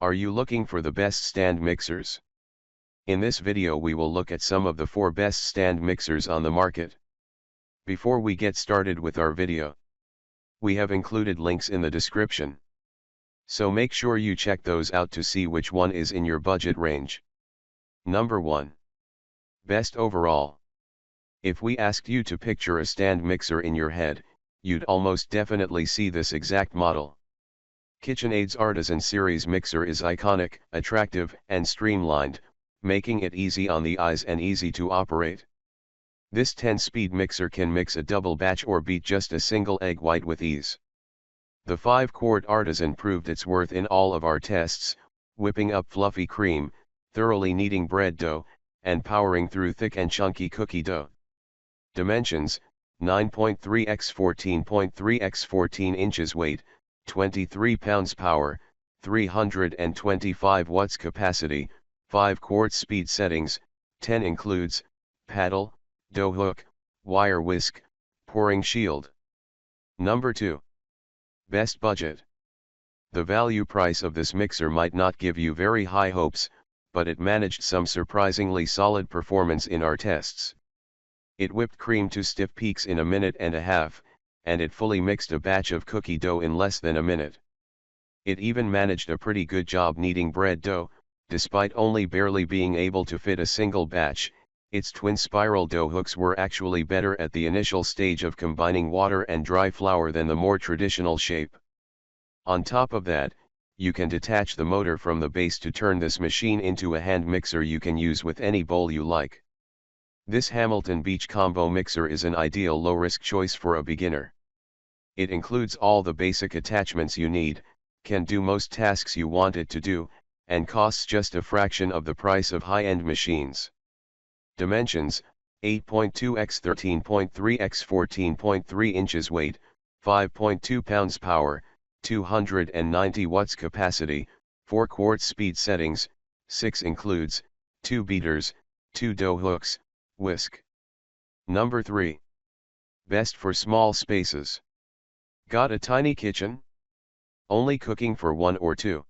Are you looking for the best stand mixers? In this video we will look at some of the 4 best stand mixers on the market. Before we get started with our video, we have included links in the description. So make sure you check those out to see which one is in your budget range. Number 1. Best overall. If we asked you to picture a stand mixer in your head, you'd almost definitely see this exact model. KitchenAid's Artisan Series mixer is iconic, attractive, and streamlined, making it easy on the eyes and easy to operate. This 10-speed mixer can mix a double batch or beat just a single egg white with ease. The 5-quart Artisan proved its worth in all of our tests, whipping up fluffy cream, thoroughly kneading bread dough, and powering through thick and chunky cookie dough. Dimensions: 9.3 x 14.3 x 14 inches. Weight: 23 pounds. Power: 325 watts. Capacity: 5 quarts. Speed settings: 10 includes paddle, dough hook, wire whisk, pouring shield. Number 2. Best budget. The value price of this mixer might not give you very high hopes, but it managed some surprisingly solid performance in our tests. It whipped cream to stiff peaks in a minute and a half, and it fully mixed a batch of cookie dough in less than a minute. It even managed a pretty good job kneading bread dough, despite only barely being able to fit a single batch. Its twin spiral dough hooks were actually better at the initial stage of combining water and dry flour than the more traditional shape. On top of that, you can detach the motor from the base to turn this machine into a hand mixer you can use with any bowl you like. This Hamilton Beach Combo mixer is an ideal low-risk choice for a beginner. It includes all the basic attachments you need, can do most tasks you want it to do, and costs just a fraction of the price of high-end machines. Dimensions: 8.2 x 13.3 x 14.3 inches. Weight: 5.2 pounds. Power: 290 watts. Capacity: 4 quarts. Speed settings: 6 includes 2 beaters, 2 dough hooks, whisk. Number 3. Best for small spaces. Got a tiny kitchen? Only cooking for 1 or 2?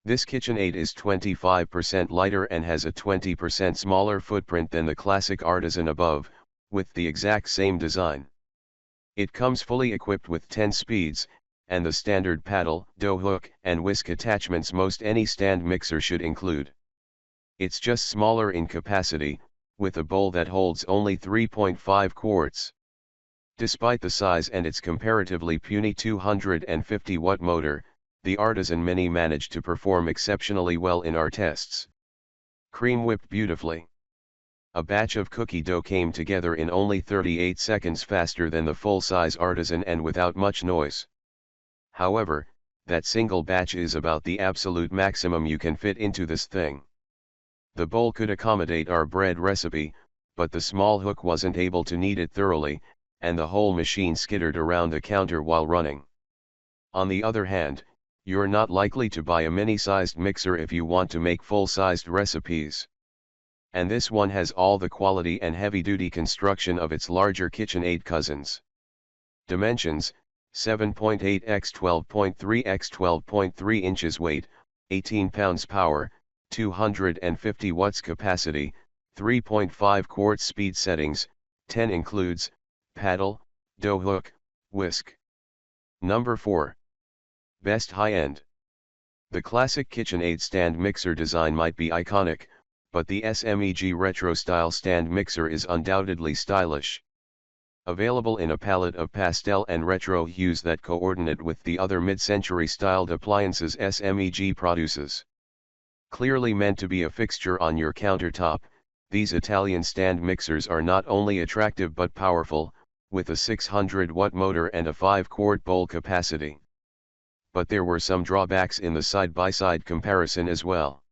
This KitchenAid is 25% lighter and has a 20% smaller footprint than the classic Artisan above, with the exact same design. It comes fully equipped with 10 speeds, and the standard paddle, dough hook, and whisk attachments most any stand mixer should include. It's just smaller in capacity, with a bowl that holds only 3.5 quarts. Despite the size and its comparatively puny 250-watt motor, the Artisan Mini managed to perform exceptionally well in our tests. Cream whipped beautifully. A batch of cookie dough came together in only 38 seconds faster than the full-size Artisan and without much noise. However, that single batch is about the absolute maximum you can fit into this thing. The bowl could accommodate our bread recipe, but the small hook wasn't able to knead it thoroughly, and the whole machine skittered around the counter while running. On the other hand, you're not likely to buy a mini-sized mixer if you want to make full-sized recipes. And this one has all the quality and heavy-duty construction of its larger KitchenAid cousins. Dimensions: 7.8 x 12.3 x 12.3 inches. Weight: 18 pounds. Power: 250 watts. Capacity: 3.5 quarts. Speed settings: 10 includes paddle, dough hook, whisk. Number 4. Best high-end. The classic KitchenAid stand mixer design might be iconic, but the SMEG retro-style stand mixer is undoubtedly stylish. Available in a palette of pastel and retro hues that coordinate with the other mid-century styled appliances SMEG produces. Clearly meant to be a fixture on your countertop, these Italian stand mixers are not only attractive but powerful, with a 600-watt motor and a 5-quart bowl capacity. But there were some drawbacks in the side-by-side comparison as well.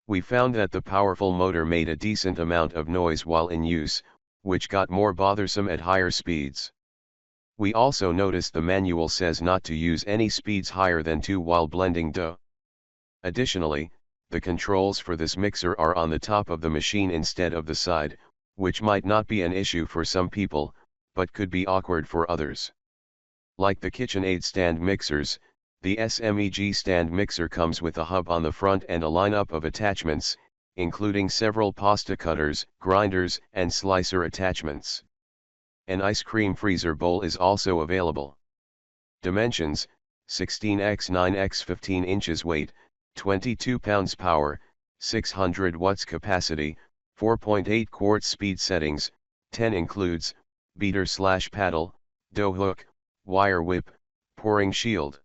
We found that the powerful motor made a decent amount of noise while in use, which got more bothersome at higher speeds. We also noticed the manual says not to use any speeds higher than 2 while blending dough. Additionally, the controls for this mixer are on the top of the machine instead of the side, which might not be an issue for some people, but could be awkward for others. Like the KitchenAid stand mixers, The SMEG stand mixer comes with a hub on the front and a lineup of attachments, including several pasta cutters, grinders, and slicer attachments. An ice cream freezer bowl is also available. Dimensions: 16x 9x 15 inches weight, 22 pounds power, 600 watts capacity, 4.8 quarts speed settings, 10 includes, beater/paddle, dough hook, wire whip, pouring shield.